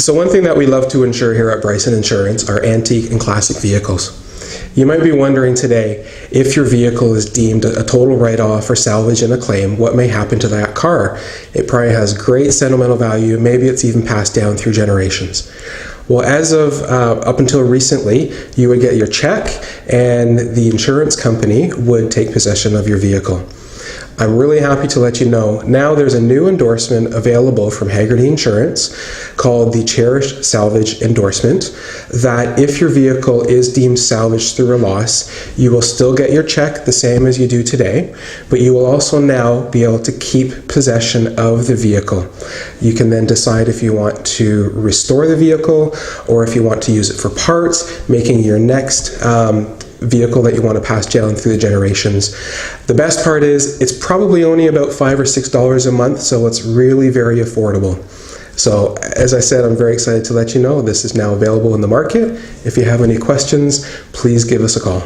So one thing that we love to insure here at Bryson Insurance are antique and classic vehicles. You might be wondering today, if your vehicle is deemed a total write-off or salvage in a claim, what may happen to that car? It probably has great sentimental value, maybe it's even passed down through generations. Well, as of up until recently, you would get your check and the insurance company would take possession of your vehicle. I'm really happy to let you know now there's a new endorsement available from Hagerty Insurance called the Cherish Salvage endorsement, that if your vehicle is deemed salvaged through a loss, you will still get your check the same as you do today, but you will also now be able to keep possession of the vehicle. You can then decide if you want to restore the vehicle or if you want to use it for parts, making your next vehicle that you want to pass down through the generations. The best part is it's probably only about $5 or $6 a month, so it's really very affordable. So as I said, I'm very excited to let you know this is now available in the market. If you have any questions, please give us a call.